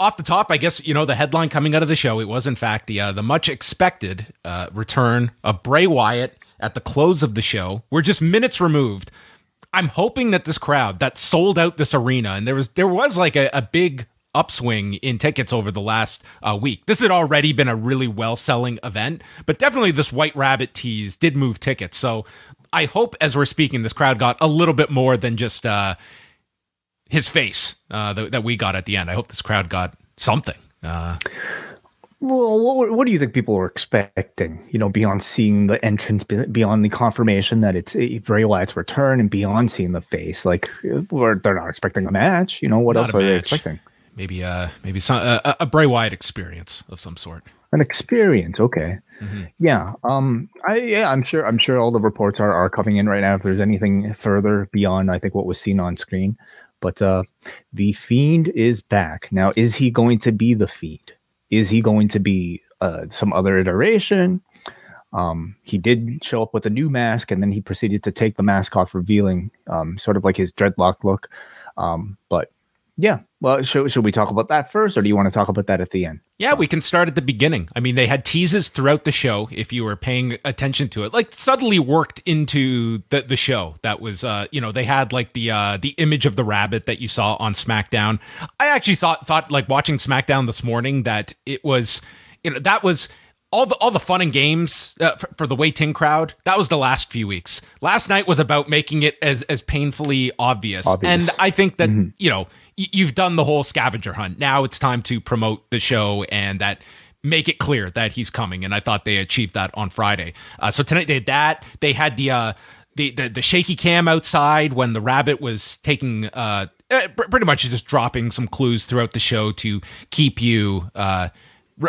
off the top, I guess, you know, the headline coming out of the show, it was in fact the much expected return of Bray Wyatt at the close of the show. We're just minutes removed. I'm hoping that this crowd that sold out this arena, and there was like a big upswing in tickets over the last week. This had already been a really well-selling event, but definitely this White Rabbit tease did move tickets. So I hope as we're speaking, this crowd got a little bit more than just his face that we got at the end. I hope this crowd got something. Well, what do you think people were expecting? You know, beyond seeing the entrance, beyond the confirmation that it's Bray Wyatt's return, and beyond seeing the face, like they're not expecting a match. You know, what else are they expecting? Maybe a Bray Wyatt experience of some sort. An experience, okay. Mm-hmm. Yeah. I'm sure all the reports are coming in right now. If there's anything further beyond, I think, what was seen on screen. But the Fiend is back. Now, is he going to be the Fiend? Is he going to be some other iteration? He did show up with a new mask, and then he proceeded to take the mask off, revealing sort of like his dreadlock look. But yeah, well, should we talk about that first, or do you want to talk about that at the end? Yeah, we can start at the beginning. I mean, they had teases throughout the show, if you were paying attention to it, like subtly worked into the show. That was, they had like the image of the rabbit that you saw on SmackDown. I actually thought like watching SmackDown this morning that it was, that was all the fun and games for the Wei Ting crowd. That was the last few weeks. Last night was about making it as painfully obvious. And I think that, you've done the whole scavenger hunt. Now it's time to promote the show and that make it clear that he's coming. And I thought they achieved that on Friday. So tonight they had that. They had the shaky cam outside when the rabbit was taking pretty much just dropping some clues throughout the show to keep you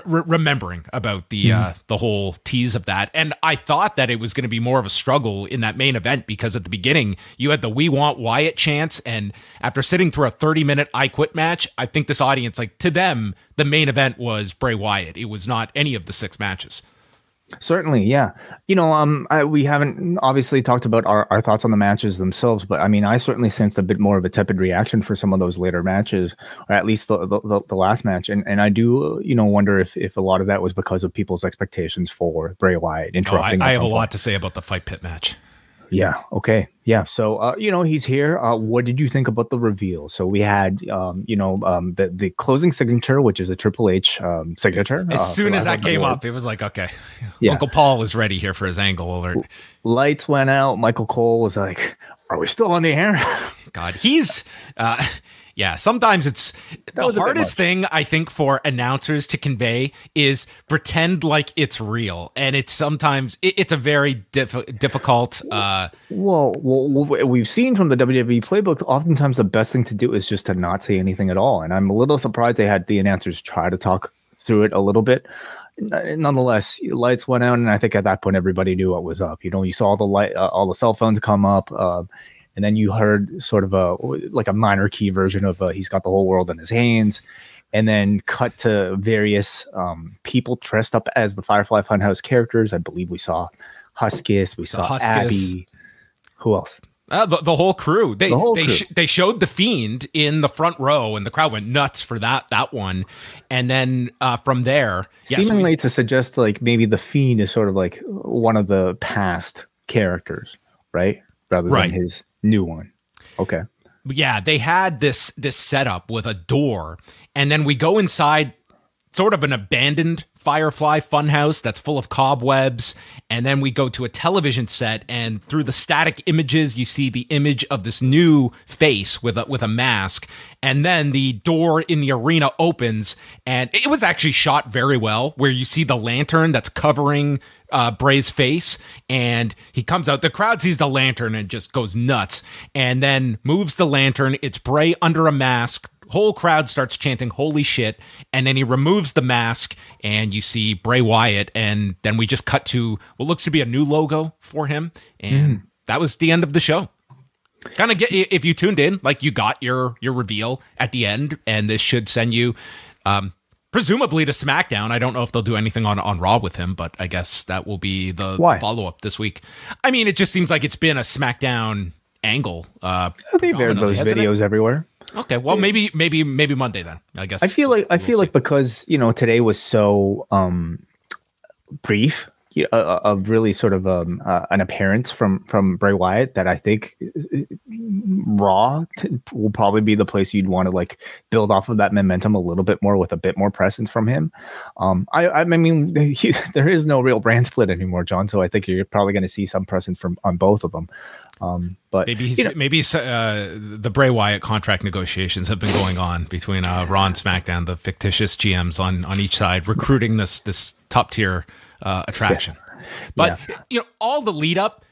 remembering about the whole tease of that. And I thought that it was going to be more of a struggle in that main event, because at the beginning you had the "We Want Wyatt" chants, and after sitting through a 30-minute I Quit match, I think this audience, like, to them, the main event was Bray Wyatt. It was not any of the 6 matches. Certainly, yeah. We haven't obviously talked about our thoughts on the matches themselves, but I mean, I certainly sensed a bit more of a tepid reaction for some of those later matches, or at least the last match. And I do, wonder if a lot of that was because of people's expectations for Bray Wyatt interrupting. I have a lot to say about the Fight Pit match. Yeah. Okay. Yeah. So, he's here. What did you think about the reveal? So we had, the closing signature, which is a Triple H signature. As soon as that came up, it was like, okay, yeah. Uncle Paul is ready here for his angle alert. Lights went out. Michael Cole was like, "Are we still on the air?" God, he's, yeah, sometimes it's the hardest thing, I think, for announcers to convey is pretend like it's real. And it's sometimes, it's a very difficult. Well, we've seen from the WWE playbook, oftentimes the best thing to do is just to not say anything at all. And I'm a little surprised they had the announcers try to talk through it a little bit. Nonetheless, lights went out, and I think at that point everybody knew what was up. You saw all the cell phones come up. And then you heard sort of a minor key version of he's got the whole world in his hands. And then cut to various people dressed up as the Firefly Funhouse characters. I believe we saw Huskus, we saw Abby. Who else? The whole crew. They showed the Fiend in the front row, and the crowd went nuts for that one. And then from there, seemingly to suggest like maybe the Fiend is sort of like one of the past characters, right? Rather than his new one. Okay. Yeah, they had this setup with a door, and then we go inside sort of an abandoned Firefly Funhouse that's full of cobwebs, and then we go to a television set, and through the static images you see the image of this new face with a mask, and then the door in the arena opens, and it was actually shot very well, where you see the lantern that's covering Bray's face, and he comes out, the crowd sees the lantern and just goes nuts, and then moves the lantern. It's Bray under a mask. Whole crowd starts chanting "holy shit," and then he removes the mask, and you see Bray Wyatt, and then we just cut to what looks to be a new logo for him, and that was the end of the show. Kind of get, if you tuned in, like, you got your reveal at the end, and this should send you presumably to SmackDown. I don't know if they'll do anything on Raw with him, but I guess that will be the follow-up this week. I mean, it just seems like it's been a SmackDown angle. They've aired those videos everywhere. Okay, well, maybe Monday then. I guess I feel like because today was so brief, of really sort of an appearance from Bray Wyatt, that I think Raw will probably be the place you'd want to like build off of that momentum a little bit more, with a bit more presence from him. I mean, there is no real brand split anymore, John. So I think you're probably going to see some presence on both of them. But maybe the Bray Wyatt contract negotiations have been going on between Raw and SmackDown, the fictitious GMs on each side recruiting this top tier attraction. But all the lead up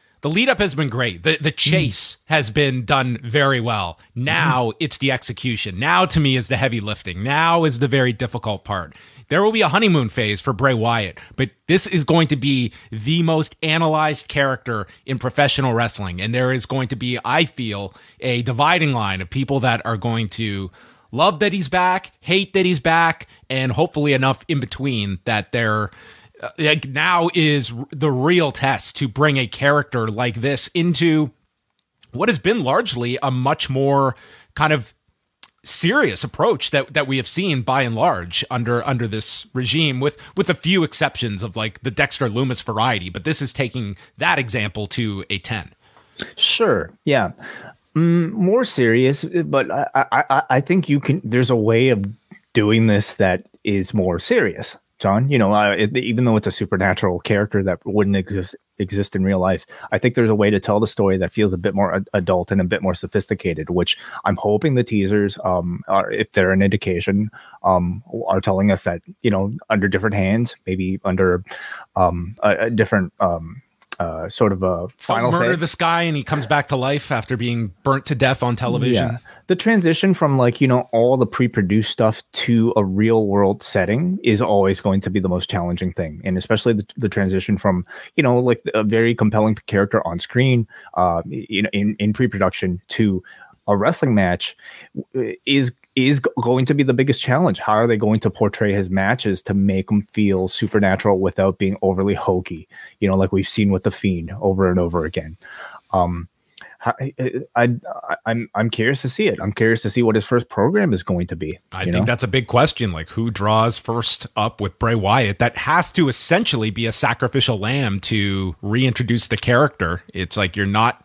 has been great. The chase has been done very well. Now it's the execution. Now to me is the heavy lifting. Now is the very difficult part. There will be a honeymoon phase for Bray Wyatt, but this is going to be the most analyzed character in professional wrestling. And there is going to be, I feel, a dividing line of people that are going to love that he's back, hate that he's back, and hopefully enough in between that they're now is the real test to bring a character like this into what has been largely a much more kind of serious approach that we have seen by and large under this regime, with a few exceptions of like the Dexter Lumis variety. But this is taking that example to a 10. Sure. Yeah. More serious, but I think there's a way of doing this that is more serious, John. Even though it's a supernatural character that wouldn't exist in real life, I think there's a way to tell the story that feels a bit more adult and a bit more sophisticated, which I'm hoping the teasers, are, if they're an indication, are telling us that, under different hands, maybe under a different sort of a final murder this guy and he comes back to life after being burnt to death on television. Yeah. The transition from all the pre-produced stuff to a real world setting is always going to be the most challenging thing. And especially the transition from, like a very compelling character on screen, in pre-production to a wrestling match is going to be the biggest challenge. How are they going to portray his matches to make them feel supernatural without being overly hokey? Like we've seen with The Fiend over and over again. I'm curious to see it. I'm curious to see what his first program is going to be. I think that's a big question. Like, who draws first up with Bray Wyatt? That has to essentially be a sacrificial lamb to reintroduce the character. It's like you're not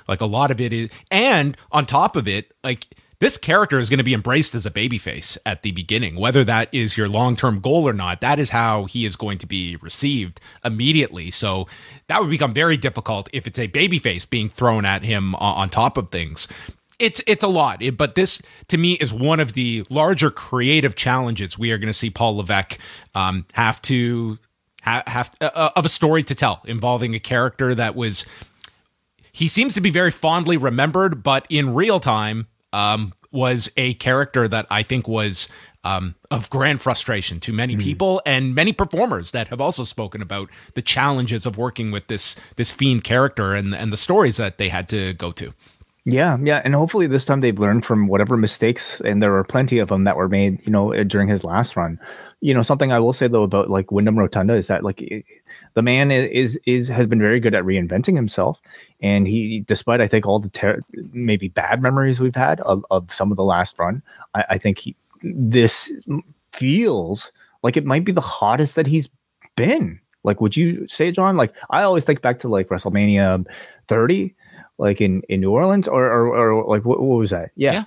like a lot of it is, and on top of it, like this character is going to be embraced as a babyface at the beginning, whether that is your long-term goal or not. That is how he is going to be received immediately. So that would become very difficult if it's a babyface being thrown at him on top of things. It's a lot, but this to me is one of the larger creative challenges we are going to see Paul Levesque have of a story to tell involving a character that he seems to be very fondly remembered, but in real time, was a character that I think was of grand frustration to many people and many performers that have also spoken about the challenges of working with this Fiend character and the stories that they had to go to. Yeah, and hopefully this time they've learned from whatever mistakes, and there were plenty of them that were made, during his last run. Something I will say though about like Wyndham Rotunda is that like the man has been very good at reinventing himself, and he, despite I think all the maybe bad memories we've had of some of the last run, I think this feels like it might be the hottest that he's been. Like, would you say, John? Like, I always think back to like WrestleMania 30. Like in New Orleans or like what was that? Yeah.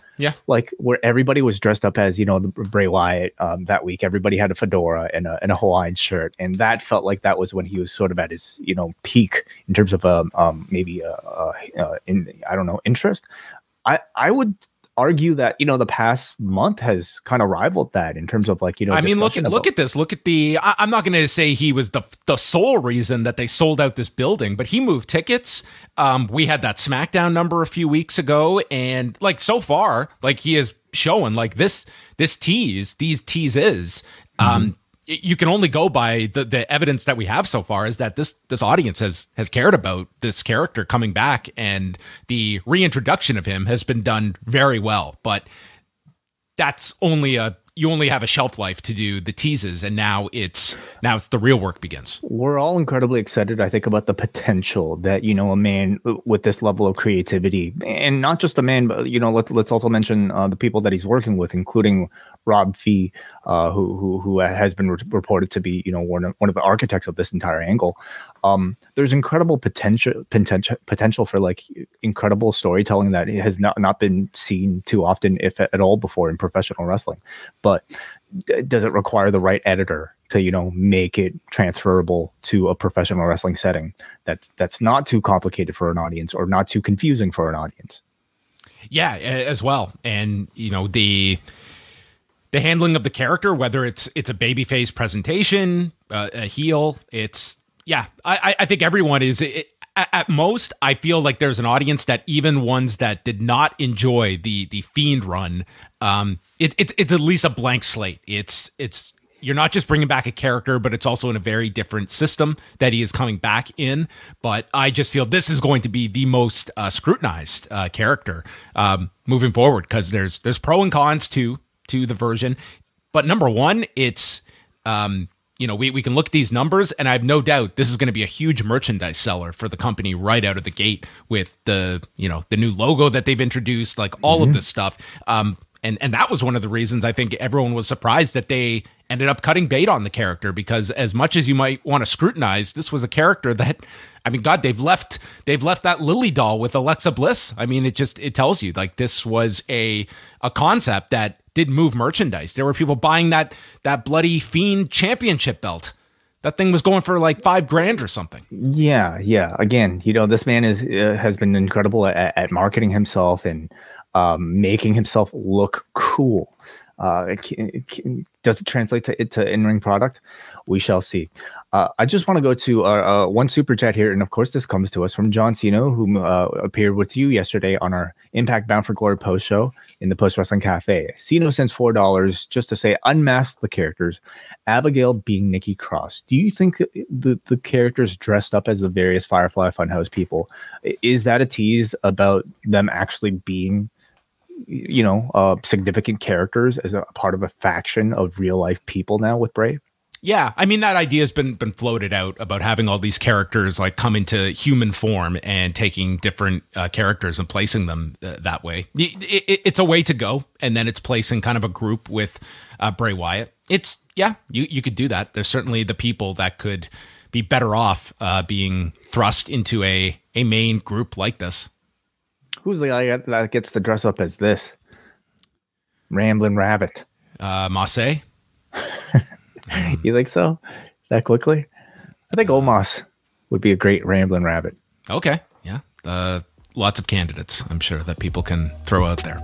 Like where everybody was dressed up as, the Bray Wyatt that week. Everybody had a fedora and a Hawaiian shirt. And that felt like that was when he was sort of at his, peak in terms of maybe interest. I would argue that the past month has kind of rivaled that in terms of like I mean look at this. Look at the I'm not going to say he was the sole reason that they sold out this building, but he moved tickets. We had that SmackDown number a few weeks ago, and like so far, like he is showing like these teases. You can only go by the evidence that we have so far is that this audience has cared about this character coming back, and the reintroduction of him has been done very well. But that's only a you only have a shelf life to do the teases, and now it's the real work begins. We're all incredibly excited, I think, about the potential that, you know, a man with this level of creativity, and not just a man, but, you know, let's also mention the people that he's working with, including Rob Fee, who has been reported to be, you know, one of the architects of this entire angle. There's incredible potential for like incredible storytelling that has not been seen too often, if at all, before in professional wrestling. But does it require the right editor to, you know, make it transferable to a professional wrestling setting that's not too complicated for an audience or not too confusing for an audience? Yeah, as well. And, you know, the handling of the character, whether it's a babyface presentation, a heel, I think everyone is. At most, I feel like there's an audience that even ones that did not enjoy the Fiend run, it's at least a blank slate. It's you're not just bringing back a character, but it's also in a very different system that he is coming back in. But I just feel this is going to be the most scrutinized character moving forward, because there's pro and cons to the version. But number one, it's you know, we can look at these numbers, and I have no doubt this is going to be a huge merchandise seller for the company right out of the gate with the new logo that they've introduced, like all of this stuff. And that was one of the reasons I think everyone was surprised that they ended up cutting bait on the character, because as much as you might want to scrutinize, this was a character that, I mean, God, they've left that Lily doll with Alexa Bliss. I mean, it tells you like this was a concept that did move merchandise. There were people buying that bloody Fiend championship belt. That thing was going for like $5,000 or something. Yeah. Again, you know, this man has been incredible at marketing himself and making himself look cool. Does it translate to in-ring product? We shall see. I just want to go to one super chat here, and of course this comes to us from John Cena, who appeared with you yesterday on our Impact Bound for Glory post show in the Post Wrestling Cafe. Cena sends $4 just to say unmask the characters, Abigail being Nikki Cross. Do you think the characters dressed up as the various Firefly Funhouse people, is that a tease about them actually being, you know, significant characters as a part of a faction of real life people now with Bray? Yeah, I mean, that idea has been floated out about having all these characters like come into human form and taking different characters and placing them that way. It's a way to go, and then it's placing kind of a group with Bray Wyatt. You could do that. There's certainly the people that could be better off being thrust into a main group like this. Who's the guy that gets to dress up as this? Ramblin' Rabbit. Massey? You think so? That quickly? I think Omos would be a great Ramblin' Rabbit. Okay. Yeah. Lots of candidates, I'm sure, that people can throw out there.